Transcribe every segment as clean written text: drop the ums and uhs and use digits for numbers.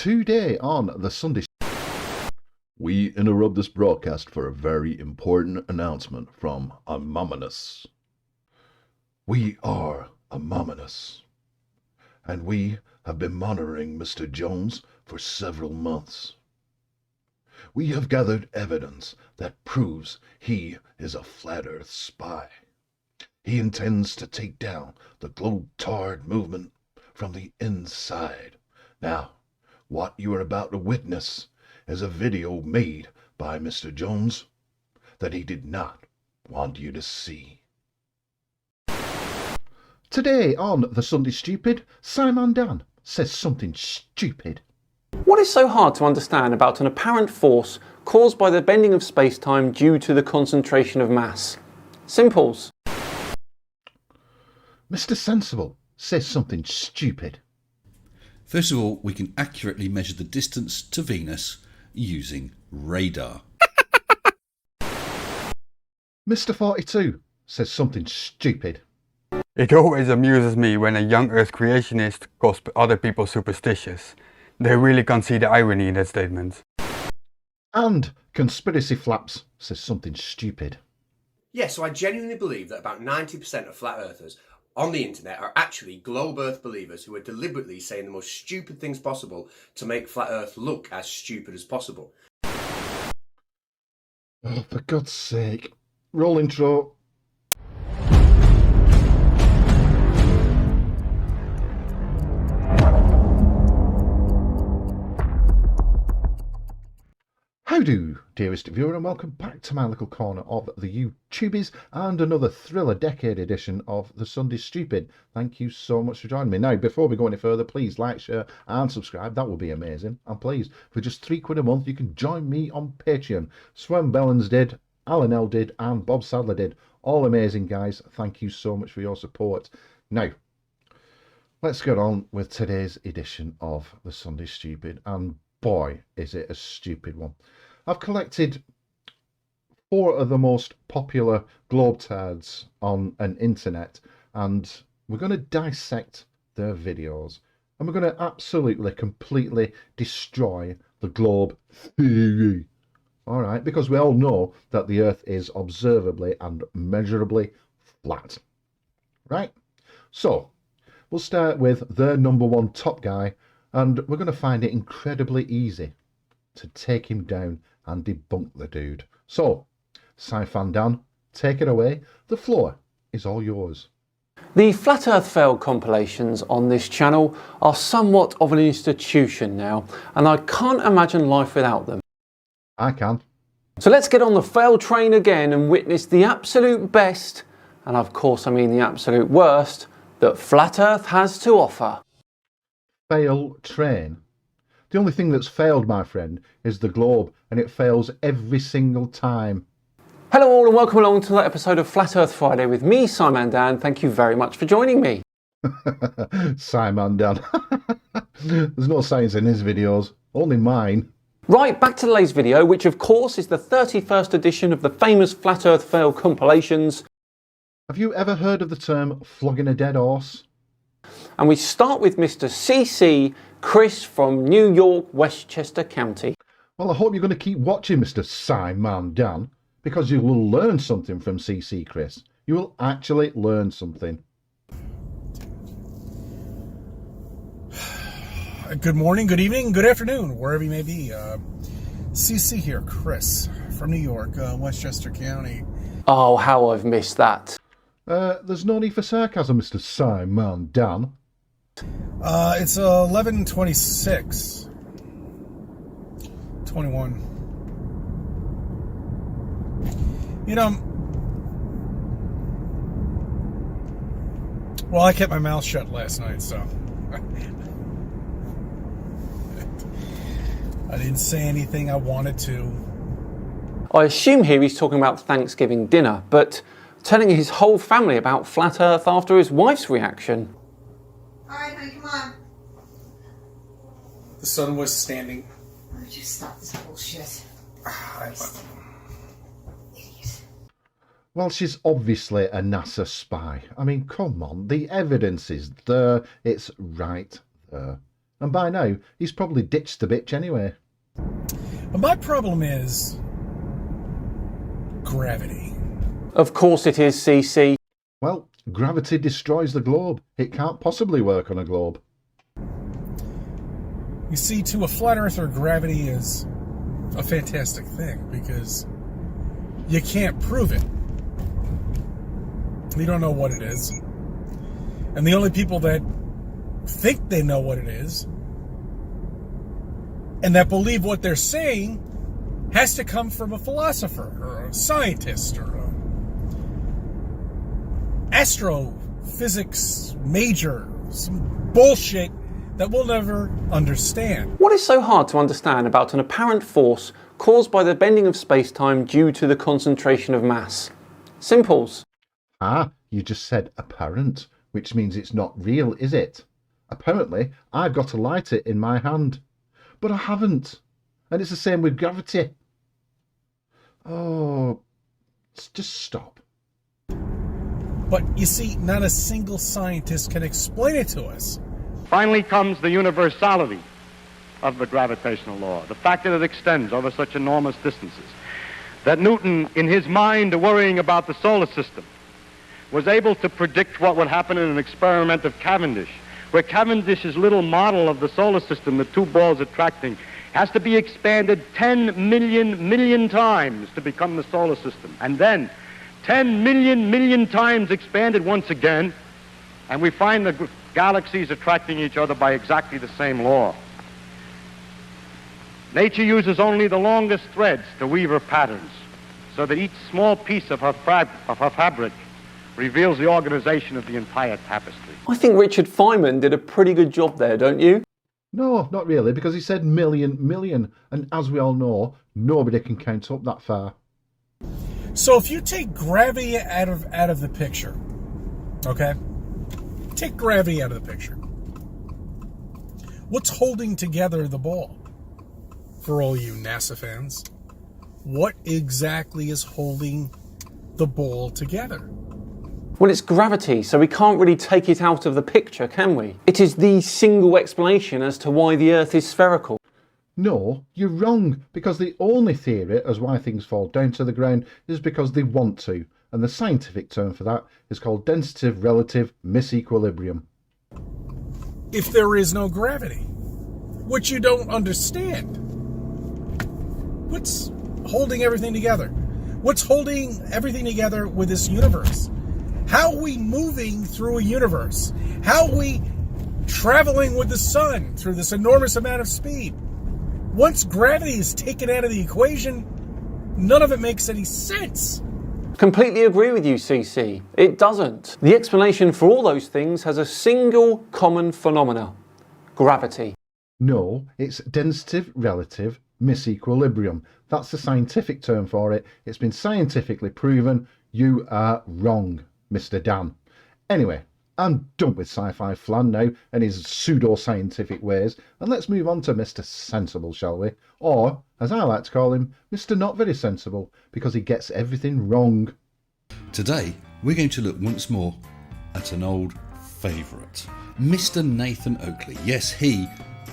Today on the Sunday, we interrupt this broadcast for a very important announcement from Anonymous. We are Anonymous, and we have been monitoring Mr. Jones for several months. We have gathered evidence that proves he is a flat earth spy. He intends to take down the globe-tard movement from the inside. Now, what you are about to witness is a video made by Mr. Jones that he did not want you to see. Today on The Sunday Stupid, Scimandan says something stupid. What is so hard to understand about an apparent force caused by the bending of space-time due to the concentration of mass? Simples. Mr. Sensible says something stupid. First of all, we can accurately measure the distance to Venus using radar. Mr. 42 says something stupid. It always amuses me when a young Earth creationist calls other people superstitious. They really can't see the irony in that statement. And Conspiracy Flaps says something stupid. Yeah, so I genuinely believe that about 90% of flat earthers on the internet are actually globe earth believers who are deliberately saying the most stupid things possible to make flat earth look as stupid as possible. Oh, for God's sake. Roll intro. How do, dearest viewer, and welcome back to my little corner of the YouTubies and another thriller decade edition of The Sunday Stupid. Thank you so much for joining me. Now, before we go any further, please like, share and subscribe. That would be amazing. And please, for just £3 a month, you can join me on Patreon. Swen Bellens did, Alan L did, and Bob Sadler did. All amazing, guys. Thank you so much for your support. Now, let's get on with today's edition of The Sunday Stupid. And boy, is it a stupid one. I've collected 4 of the most popular globetards on an internet, and we're going to dissect their videos, and we're going to absolutely, completely destroy the globe theory. All right, because we all know that the Earth is observably and measurably flat. Right? So, we'll start with their #1 top guy, and we're going to find it incredibly easy to take him down and debunk the dude. So, Scimandan, take it away. The floor is all yours. The Flat Earth Fail compilations on this channel are somewhat of an institution now, and I can't imagine life without them. I can. So let's get on the fail train again and witness the absolute best, and of course I mean the absolute worst, that Flat Earth has to offer. Fail train. The only thing that's failed, my friend, is the globe, and it fails every single time. Hello all and welcome along to another episode of Flat Earth Friday with me, Scimandan. Thank you very much for joining me. Scimandan. There's no science in his videos, only mine. Right, back to today's video, which of course is the 31st edition of the famous Flat Earth Fail compilations. Have you ever heard of the term flogging a dead horse? And we start with Mr. CC Chris from New York, Westchester County. Well, I hope you're going to keep watching, Mr. Scimandan, because you will learn something from CC Chris. You will actually learn something. Good morning, good evening, good afternoon, wherever you may be. CC here, Chris from New York, Westchester County. Oh, how I've missed that. There's no need for sarcasm, Mr. Scimandan. It's 11:26. 21. You know, well, I kept my mouth shut last night, so I didn't say anything I wanted to. I assume here he's talking about Thanksgiving dinner, but telling his whole family about Flat Earth after his wife's reaction. Alright, honey, come on. The sun was standing. Oh, just stop this bullshit. Idiot. Well, she's obviously a NASA spy. I mean, come on, the evidence is there. It's right there. And by now, he's probably ditched the bitch anyway. But my problem is gravity. Of course it is, CC. Well, gravity destroys the globe. It can't possibly work on a globe. You see, to a flat earther, gravity is a fantastic thing because you can't prove it. You don't know what it is. And the only people that think they know what it is and that believe what they're saying has to come from a philosopher or a scientist or an astrophysics major, some bullshit that we'll never understand. What is so hard to understand about an apparent force caused by the bending of space-time due to the concentration of mass? Simples. Ah, you just said apparent, which means it's not real, is it? Apparently, I've got a lighter in my hand, but I haven't. And it's the same with gravity. Oh, just stop. But you see, not a single scientist can explain it to us. Finally comes the universality of the gravitational law, the fact that it extends over such enormous distances, that Newton, in his mind worrying about the solar system, was able to predict what would happen in an experiment of Cavendish, where Cavendish's little model of the solar system, the two balls attracting, has to be expanded 10 million times to become the solar system. And then 10 million times expanded once again, and we find the galaxies attracting each other by exactly the same law. Nature uses only the longest threads to weave her patterns, so that each small piece of her fabric reveals the organization of the entire tapestry. I think Richard Feynman did a pretty good job there, don't you? No, not really, because he said million, and as we all know, nobody can count up that far. So if you take gravity out of the picture, okay? Take gravity out of the picture. What's holding together the ball? For all you NASA fans, what exactly is holding the ball together? Well, it's gravity, so we can't really take it out of the picture, can we? It is the single explanation as to why the Earth is spherical. No, you're wrong, because the only theory as why things fall down to the ground is because they want to, and the scientific term for that is called density relative misequilibrium. If there is no gravity, which you don't understand, what's holding everything together? What's holding everything together with this universe? How are we moving through a universe? How are we traveling with the sun through this enormous amount of speed? Once gravity is taken out of the equation, none of it makes any sense. Completely agree with you, CC. It doesn't. The explanation for all those things has a single common phenomena: gravity. No, it's density relative misequilibrium. That's the scientific term for it. It's been scientifically proven. You are wrong, Mr. Dan. Anyway, I'm done with sci-fi Flan now and his pseudo-scientific ways, and let's move on to Mr. Sensible, shall we? Or, as I like to call him, Mr. Not Very Sensible, because he gets everything wrong. Today, we're going to look once more at an old favourite, Mr. Nathan Oakley. Yes, he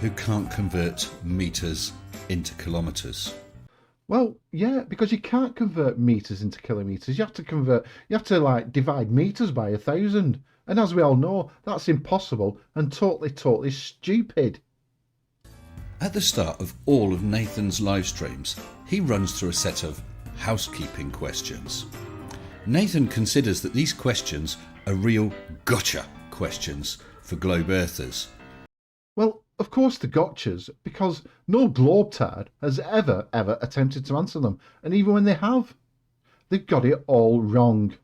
who can't convert metres into kilometres. Well, yeah, because you can't convert metres into kilometres. You have to divide metres by 1,000. And as we all know, that's impossible and totally stupid. At the start of all of Nathan's live streams, he runs through a set of housekeeping questions. Nathan considers that these questions are real gotcha questions for globe earthers. Well, of course the gotchas, because no globetard has ever attempted to answer them. And even when they have, they've got it all wrong.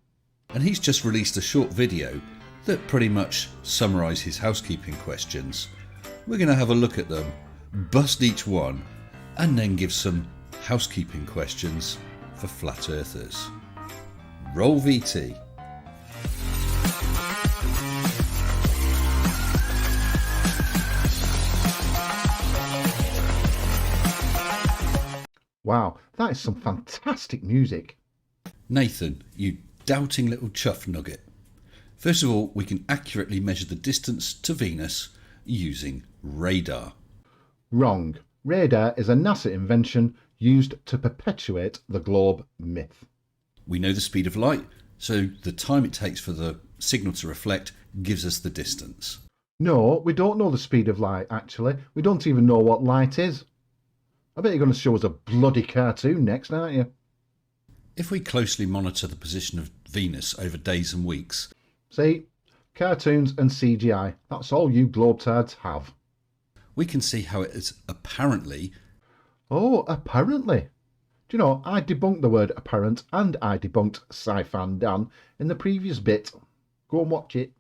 And he's just released a short video that pretty much summarise his housekeeping questions. We're going to have a look at them, bust each one, and then give some housekeeping questions for flat earthers. Roll VT. Wow, that is some fantastic music. Nathan, you doubting little chuff nugget. First of all, we can accurately measure the distance to Venus using radar. Wrong. Radar is a NASA invention used to perpetuate the globe myth. We know the speed of light, so the time it takes for the signal to reflect gives us the distance. No, we don't know the speed of light, actually. We don't even know what light is. I bet you're going to show us a bloody cartoon next, aren't you? If we closely monitor the position of Venus over days and weeks... See? Cartoons and CGI. That's all you globetards have. We can see how it is apparently... Oh, apparently. Do you know, I debunked the word apparent and I debunked Scimandan in the previous bit. Go and watch it.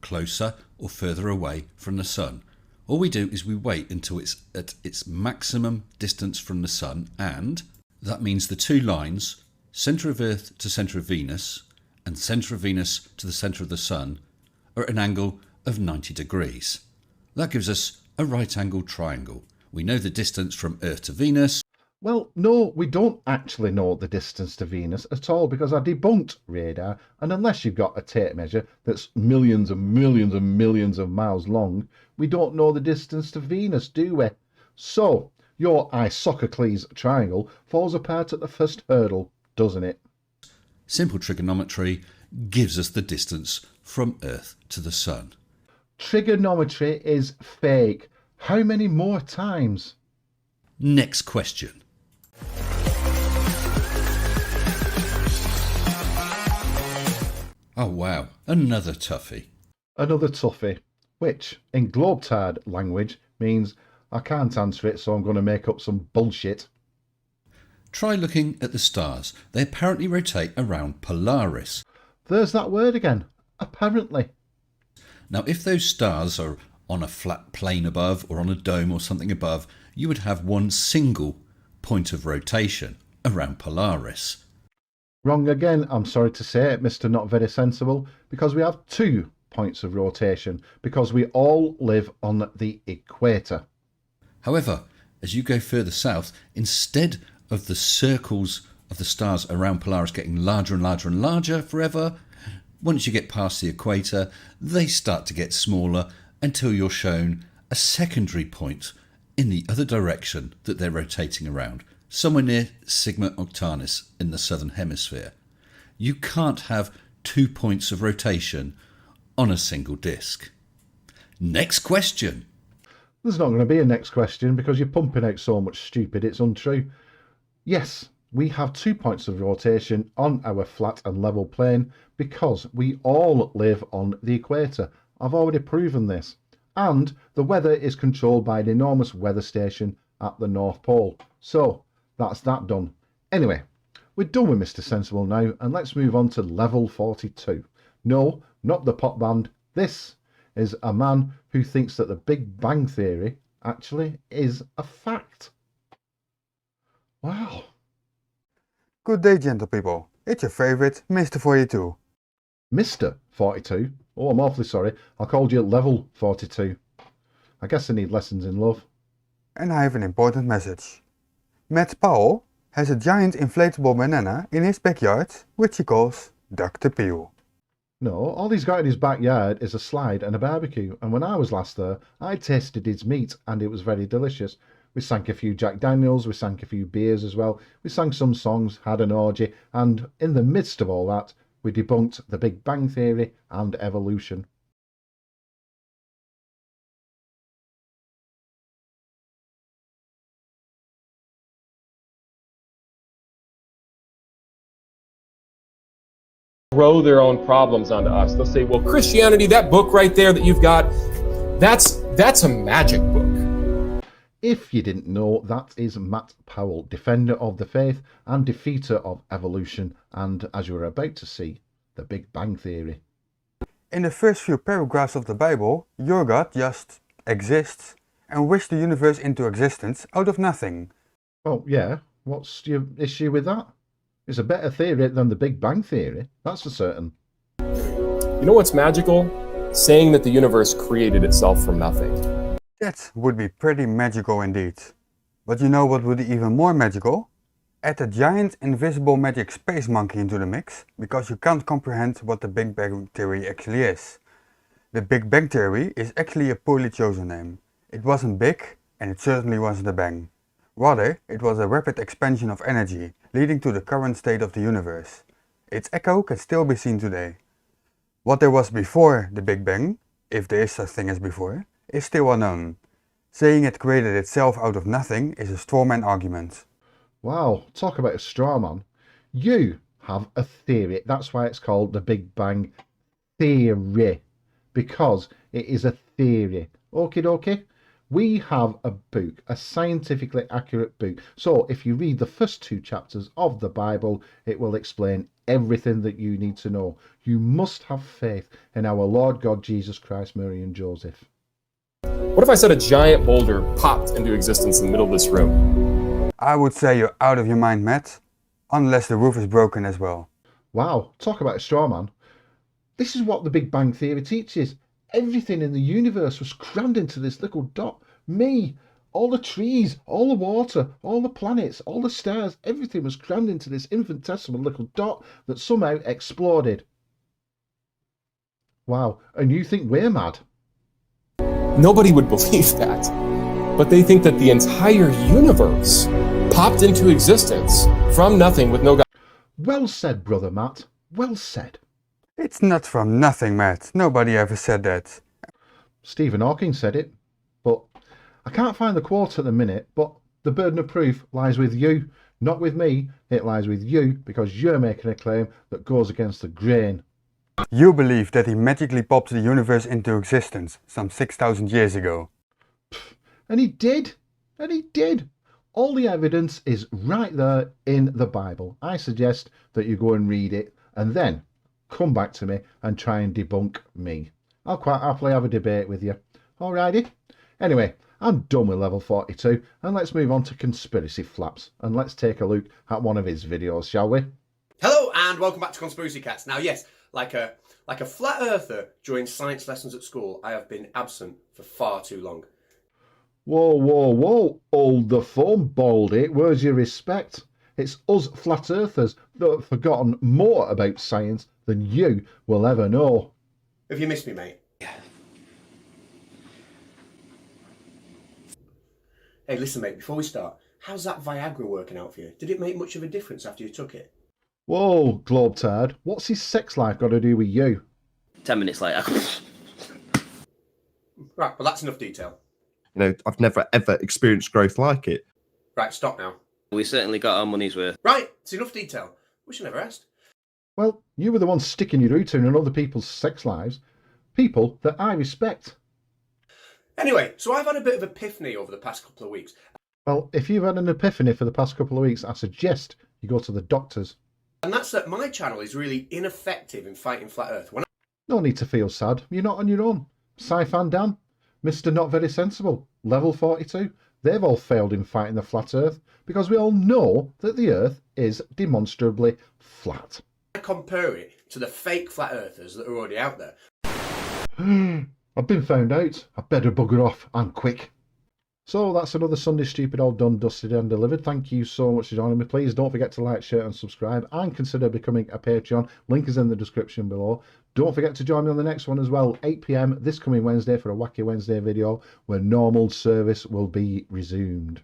closer or further away from the Sun. All we do is we wait until it's at its maximum distance from the Sun, and that means the two lines, centre of Earth to centre of Venus and centre of Venus to the centre of the Sun, are at an angle of 90 degrees. That gives us a right-angled triangle. We know the distance from Earth to Venus. Well, no, we don't actually know the distance to Venus at all because I debunked radar, and unless you've got a tape measure that's millions and millions and millions of miles long, we don't know the distance to Venus, do we? So, your isosceles triangle falls apart at the first hurdle, doesn't it? Simple trigonometry gives us the distance from Earth to the Sun. Trigonometry is fake. How many more times? Next question. Oh wow, another toughie. Another toughie, which in Globetard language means I can't answer it, so I'm going to make up some bullshit. Try looking at the stars. They apparently rotate around Polaris. There's that word again, apparently. Now, if those stars are on a flat plane above or on a dome or something above, you would have one single point of rotation around Polaris. Wrong again, I'm sorry to say it, Mr. Not Very Sensible, because we have 2 points of rotation, because we all live on the equator. However, as you go further south, instead of the circles of the stars around Polaris getting larger and larger and larger forever, once you get past the equator, they start to get smaller until you're shown a secondary point in the other direction that they're rotating around, somewhere near Sigma Octantis in the southern hemisphere. You can't have 2 points of rotation on a single disk. Next question. There's not going to be a next question because you're pumping out so much stupid it's untrue. Yes, we have 2 points of rotation on our flat and level plane because we all live on the equator. I've already proven this. And the weather is controlled by an enormous weather station at the North Pole. So, that's that done. Anyway, we're done with Mr. Sensible now, and let's move on to level 42. No, not the pop band. This is a man who thinks that the Big Bang Theory actually is a fact. Wow. Good day, gentle people. It's your favourite, Mr. 42. Mr. 42? Oh, I'm awfully sorry. I called you level 42. I guess I need lessons in love. And I have an important message. Matt Powell has a giant inflatable banana in his backyard, which he calls Dr. Peel. No, all he's got in his backyard is a slide and a barbecue, and when I was last there, I tasted his meat and it was very delicious. We sank a few Jack Daniels, we sank a few beers as well, we sang some songs, had an orgy, and in the midst of all that, we debunked the Big Bang Theory and evolution. Throw their own problems onto us. They'll say, well, Christianity, that book right there that you've got, that's a magic book. If you didn't know, that is Matt Powell, defender of the faith and defeater of evolution, and as you were about to see, the Big Bang Theory. In the first few paragraphs of the Bible, your God just exists and wished the universe into existence out of nothing. Oh yeah, what's your issue with that? It's a better theory than the Big Bang Theory, that's for certain. You know what's magical? Saying that the universe created itself from nothing. That would be pretty magical indeed. But you know what would be even more magical? Add a giant invisible magic space monkey into the mix, because you can't comprehend what the Big Bang Theory actually is. The Big Bang Theory is actually a poorly chosen name. It wasn't big, and it certainly wasn't a bang. Rather, it was a rapid expansion of energy, leading to the current state of the universe. Its echo can still be seen today. What there was before the Big Bang, if there is such thing as before, is still unknown. Saying it created itself out of nothing is a strawman argument. Wow, talk about a straw man. You have a theory. That's why it's called the Big Bang Theory, because it is a theory. Okie dokie. We have a book, a scientifically accurate book. So if you read the first 2 chapters of the Bible, it will explain everything that you need to know. You must have faith in our Lord God Jesus Christ, Mary and Joseph. What if I said a giant boulder popped into existence in the middle of this room? I would say you're out of your mind, Matt. Unless the roof is broken as well. Wow, talk about a straw man. This is what the Big Bang Theory teaches. Everything in the universe was crammed into this little dot. Me, all the trees, all the water, all the planets, all the stars, everything was crammed into this infinitesimal little dot that somehow exploded. Wow, and you think we're mad? Nobody would believe that. But they think that the entire universe popped into existence from nothing with no... Well said, brother Matt. Well said. It's not from nothing, Matt. Nobody ever said that. Stephen Hawking said it, but I can't find the quote at the minute, but the burden of proof lies with you, not with me. It lies with you because you're making a claim that goes against the grain. You believe that he magically popped the universe into existence some 6,000 years ago. And he did. And he did. All the evidence is right there in the Bible. I suggest that you go and read it and then come back to me and try and debunk me. I'll quite happily have a debate with you. Alrighty? Anyway, I'm done with level 42 and let's move on to Conspiracy Flaps and let's take a look at one of his videos, shall we? Hello and welcome back to Conspiracy Catz. Now yes, like a flat earther during science lessons at school, I have been absent for far too long. Whoa, whoa, whoa, hold the phone, Baldy. Where's your respect? It's us flat earthers that have forgotten more about science than you will ever know. Have you missed me, mate? Hey, listen, mate, before we start, how's that Viagra working out for you? Did it make much of a difference after you took it? Whoa, Globetard, what's his sex life got to do with you? 10 minutes later. Right, well, that's enough detail. You know, I've never ever experienced growth like it. Right, stop now. We certainly got our money's worth. Right, it's enough detail. Wish I never asked. Well, you were the one sticking your root in other people's sex lives. People that I respect. Anyway, so I've had a bit of epiphany over the past couple of weeks. Well, if you've had an epiphany for the past couple of weeks, I suggest you go to the doctors. And that's that my channel is really ineffective in fighting Flat Earth. No need to feel sad. You're not on your own. Scimandan, Mr. Not Very Sensible, Level 42, they've all failed in fighting the Flat Earth because we all know that the Earth is demonstrably flat. I compare it to the fake Flat Earthers that are already out there. I've been found out. I better bugger off and quick. So that's another Sunday Stupid all done, dusted and delivered. Thank you so much for joining me. Please don't forget to like, share and subscribe and consider becoming a Patreon. Link is in the description below. Don't forget to join me on the next one as well, 8 PM this coming Wednesday for a Wacky Wednesday video where normal service will be resumed.